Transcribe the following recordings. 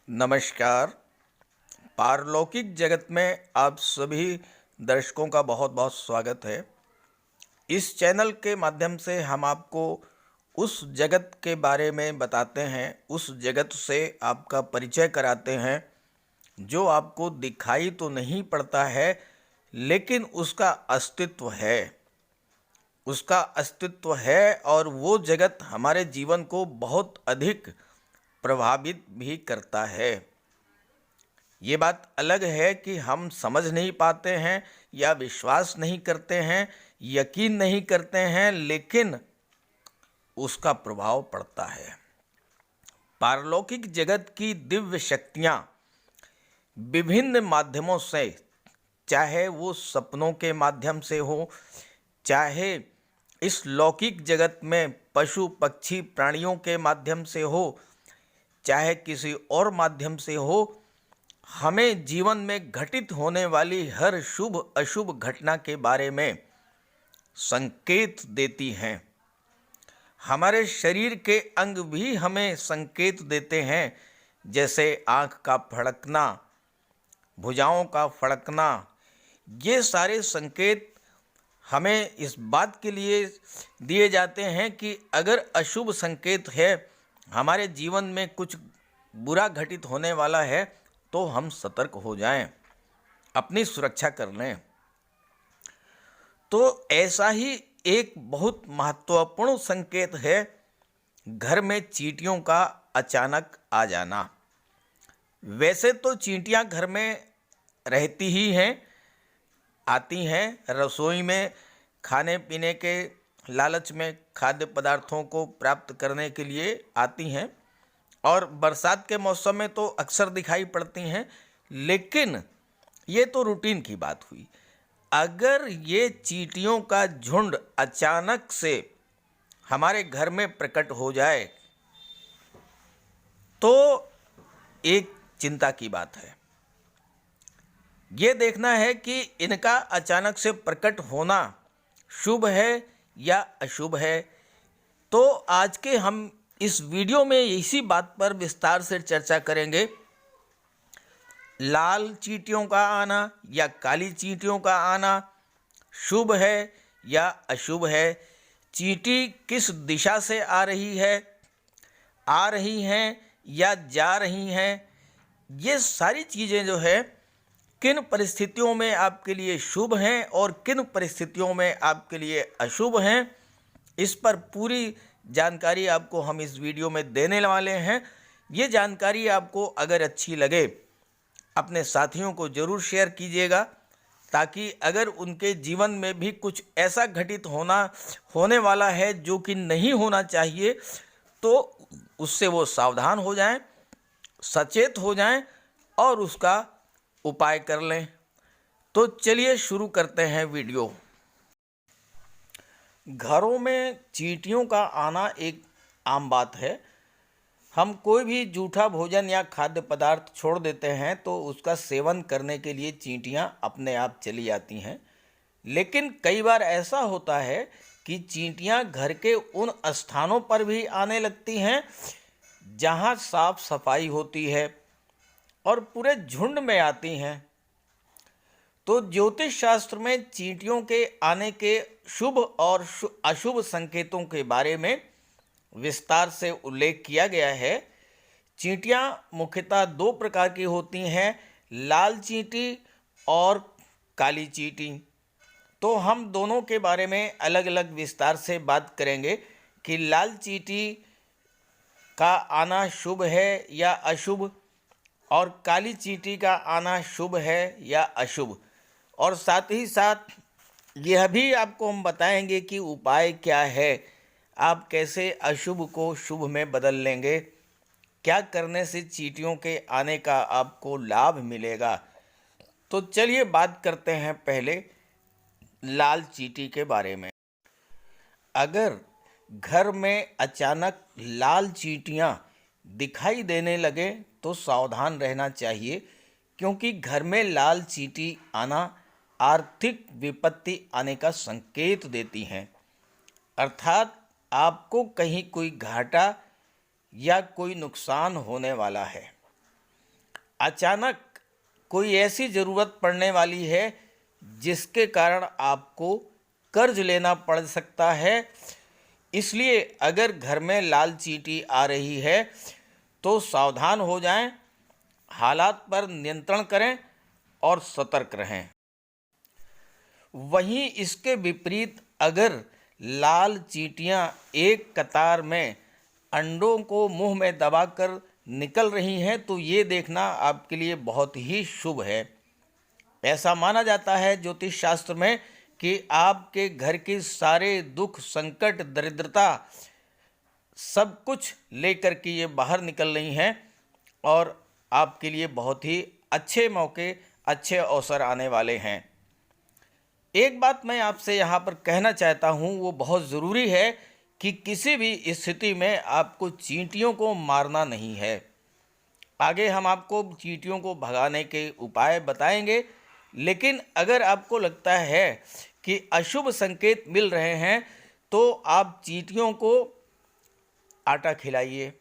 नमस्कार। पारलौकिक जगत में आप सभी दर्शकों का बहुत बहुत स्वागत है। इस चैनल के माध्यम से हम आपको उस जगत के बारे में बताते हैं, उस जगत से आपका परिचय कराते हैं जो आपको दिखाई तो नहीं पड़ता है, लेकिन उसका अस्तित्व है। उसका अस्तित्व है और वो जगत हमारे जीवन को बहुत अधिक प्रभावित भी करता है। ये बात अलग है कि हम समझ नहीं पाते हैं या विश्वास नहीं करते हैं, यकीन नहीं करते हैं, लेकिन उसका प्रभाव पड़ता है। पारलौकिक जगत की दिव्य शक्तियाँ विभिन्न माध्यमों से, चाहे वो सपनों के माध्यम से हो, चाहे इस लौकिक जगत में पशु पक्षी प्राणियों के माध्यम से हो, चाहे किसी और माध्यम से हो, हमें जीवन में घटित होने वाली हर शुभ अशुभ घटना के बारे में संकेत देती हैं। हमारे शरीर के अंग भी हमें संकेत देते हैं, जैसे आँख का फड़कना, भुजाओं का फड़कना। ये सारे संकेत हमें इस बात के लिए दिए जाते हैं कि अगर अशुभ संकेत है, हमारे जीवन में कुछ बुरा घटित होने वाला है, तो हम सतर्क हो जाएं, अपनी सुरक्षा कर लें। तो ऐसा ही एक बहुत महत्वपूर्ण संकेत है घर में चींटियों का अचानक आ जाना। वैसे तो चींटियां घर में रहती ही हैं, आती हैं, रसोई में खाने पीने के लालच में खाद्य पदार्थों को प्राप्त करने के लिए आती हैं, और बरसात के मौसम में तो अक्सर दिखाई पड़ती हैं। लेकिन ये तो रूटीन की बात हुई। अगर ये चींटियों का झुंड अचानक से हमारे घर में प्रकट हो जाए, तो एक चिंता की बात है। ये देखना है कि इनका अचानक से प्रकट होना शुभ है या अशुभ है। तो आज के हम इस वीडियो में इसी बात पर विस्तार से चर्चा करेंगे। लाल चींटियों का आना या काली चींटियों का आना शुभ है या अशुभ है। चींटी किस दिशा से आ रही हैं या जा रही हैं, ये सारी चीज़ें जो है किन परिस्थितियों में आपके लिए शुभ हैं और किन परिस्थितियों में आपके लिए अशुभ हैं, इस पर पूरी जानकारी आपको हम इस वीडियो में देने वाले हैं। ये जानकारी आपको अगर अच्छी लगे, अपने साथियों को ज़रूर शेयर कीजिएगा, ताकि अगर उनके जीवन में भी कुछ ऐसा घटित होने वाला है जो कि नहीं होना चाहिए, तो उससे वो सावधान हो जाएं, सचेत हो जाएं और उसका उपाय कर लें। तो चलिए शुरू करते हैं वीडियो। घरों में चींटियों का आना एक आम बात है। हम कोई भी जूठा भोजन या खाद्य पदार्थ छोड़ देते हैं तो उसका सेवन करने के लिए चींटियां अपने आप चली आती हैं। लेकिन कई बार ऐसा होता है कि चींटियां घर के उन स्थानों पर भी आने लगती हैं जहां साफ सफाई होती है, और पूरे झुंड में आती हैं। तो ज्योतिष शास्त्र में चींटियों के आने के शुभ और अशुभ संकेतों के बारे में विस्तार से उल्लेख किया गया है। चींटियां मुख्यतः दो प्रकार की होती हैं, लाल चींटी और काली चींटी। तो हम दोनों के बारे में अलग अलग विस्तार से बात करेंगे कि लाल चींटी का आना शुभ है या अशुभ, और काली चींटी का आना शुभ है या अशुभ। और साथ ही साथ यह भी आपको हम बताएंगे कि उपाय क्या है, आप कैसे अशुभ को शुभ में बदल लेंगे, क्या करने से चींटियों के आने का आपको लाभ मिलेगा। तो चलिए बात करते हैं पहले लाल चींटी के बारे में। अगर घर में अचानक लाल चींटियां दिखाई देने लगे तो सावधान रहना चाहिए, क्योंकि घर में लाल चींटी आना आर्थिक विपत्ति आने का संकेत देती हैं। अर्थात आपको कहीं कोई घाटा या कोई नुकसान होने वाला है। अचानक कोई ऐसी ज़रूरत पड़ने वाली है जिसके कारण आपको कर्ज लेना पड़ सकता है। इसलिए अगर घर में लाल चींटी आ रही है तो सावधान हो जाएं, हालात पर नियंत्रण करें और सतर्क रहें। वहीं इसके विपरीत अगर लाल चींटियां एक कतार में अंडों को मुंह में दबाकर निकल रही हैं तो ये देखना आपके लिए बहुत ही शुभ है। ऐसा माना जाता है ज्योतिष शास्त्र में कि आपके घर के सारे दुख, संकट, दरिद्रता सब कुछ लेकर के ये बाहर निकल रही हैं और आपके लिए बहुत ही अच्छे मौके, अच्छे अवसर आने वाले हैं। एक बात मैं आपसे यहाँ पर कहना चाहता हूँ, वो बहुत ज़रूरी है कि किसी भी स्थिति में आपको चींटियों को मारना नहीं है। आगे हम आपको चींटियों को भगाने के उपाय बताएंगे, लेकिन अगर आपको लगता है कि अशुभ संकेत मिल रहे हैं तो आप चींटियों को आटा खिलाइए।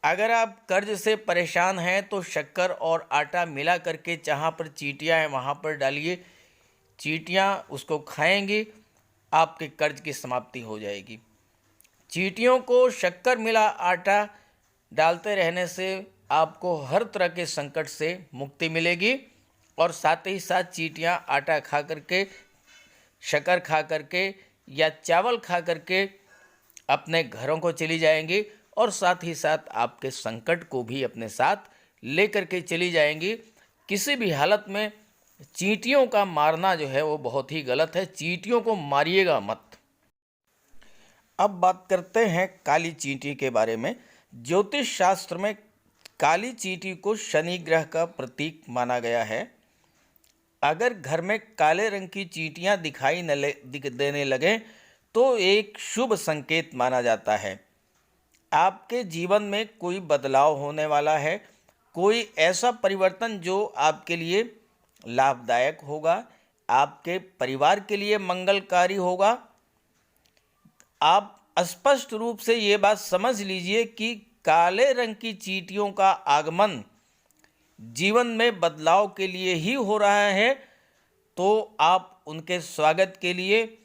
अगर आप कर्ज से परेशान हैं तो शक्कर और आटा मिला करके जहाँ पर चींटियाँ हैं वहाँ पर डालिए। चींटियाँ उसको खाएंगी, आपके कर्ज की समाप्ति हो जाएगी। चींटियों को शक्कर मिला आटा डालते रहने से आपको हर तरह के संकट से मुक्ति मिलेगी और साथ ही साथ चींटियाँ आटा खा करके, शक्कर खा करके या चावल खा करके अपने घरों को चली जाएंगी और साथ ही साथ आपके संकट को भी अपने साथ लेकर के चली जाएंगी। किसी भी हालत में चींटियों का मारना जो है वो बहुत ही गलत है। चींटियों को मारिएगा मत। अब बात करते हैं काली चींटी के बारे में। ज्योतिष शास्त्र में काली चींटी को शनि ग्रह का प्रतीक माना गया है। अगर घर में काले रंग की चींटियां दिखाई देने लगें तो एक शुभ संकेत माना जाता है। आपके जीवन में कोई बदलाव होने वाला है, कोई ऐसा परिवर्तन जो आपके लिए लाभदायक होगा, आपके परिवार के लिए मंगलकारी होगा। आप स्पष्ट रूप से ये बात समझ लीजिए कि काले रंग की चींटियों का आगमन जीवन में बदलाव के लिए ही हो रहा है, तो आप उनके स्वागत के लिए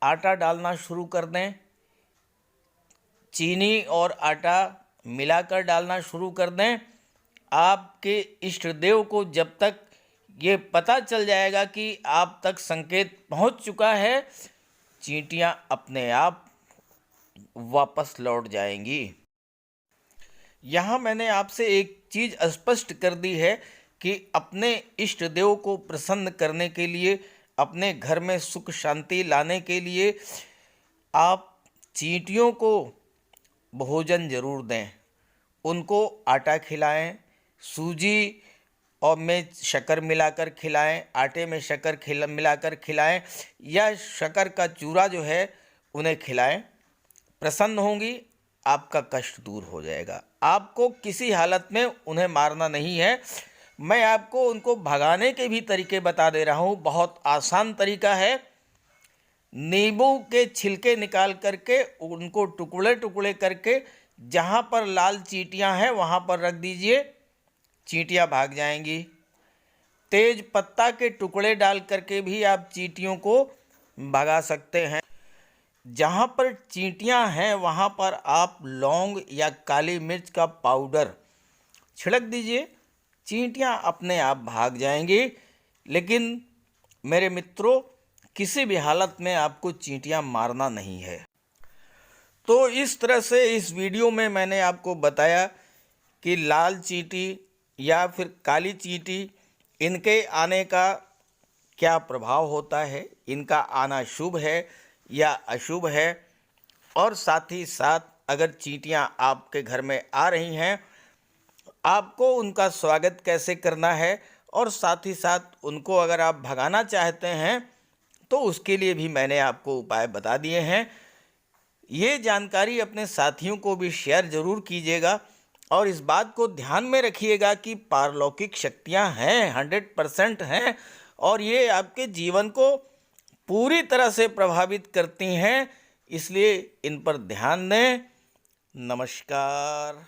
आटा डालना शुरू कर दें। चीनी और आटा मिलाकर डालना शुरू कर दें। आपके इष्ट देव को जब तक ये पता चल जाएगा कि आप तक संकेत पहुंच चुका है, चींटियां अपने आप वापस लौट जाएंगी। यहाँ मैंने आपसे एक चीज़ स्पष्ट कर दी है कि अपने इष्ट देव को प्रसन्न करने के लिए, अपने घर में सुख शांति लाने के लिए आप चींटियों को भोजन जरूर दें। उनको आटा खिलाएं, सूजी और में शक्कर मिलाकर खिलाएं, आटे में शक्कर मिलाकर खिलाएं या शक्कर का चूरा जो है उन्हें खिलाएं। प्रसन्न होंगी, आपका कष्ट दूर हो जाएगा। आपको किसी हालत में उन्हें मारना नहीं है। मैं आपको उनको भगाने के भी तरीके बता दे रहा हूँ। बहुत आसान तरीका है। नींबू के छिलके निकाल करके उनको टुकड़े टुकड़े करके जहाँ पर लाल चींटियाँ हैं वहाँ पर रख दीजिए, चींटियाँ भाग जाएंगी। तेज पत्ता के टुकड़े डाल करके भी आप चींटियों को भगा सकते हैं। जहाँ पर चींटियाँ हैं वहाँ पर आप लौंग या काली मिर्च का पाउडर छिड़क दीजिए, चींटियाँ अपने आप भाग जाएंगी। लेकिन मेरे मित्रों, किसी भी हालत में आपको चींटियाँ मारना नहीं है। तो इस तरह से इस वीडियो में मैंने आपको बताया कि लाल चींटी या फिर काली चींटी, इनके आने का क्या प्रभाव होता है, इनका आना शुभ है या अशुभ है, और साथ ही साथ अगर चींटियां आपके घर में आ रही हैं आपको उनका स्वागत कैसे करना है, और साथ ही साथ उनको अगर आप भगाना चाहते हैं तो उसके लिए भी मैंने आपको उपाय बता दिए हैं। ये जानकारी अपने साथियों को भी शेयर ज़रूर कीजिएगा और इस बात को ध्यान में रखिएगा कि पारलौकिक शक्तियां हैं, 100% हैं, और ये आपके जीवन को पूरी तरह से प्रभावित करती हैं। इसलिए इन पर ध्यान दें। नमस्कार।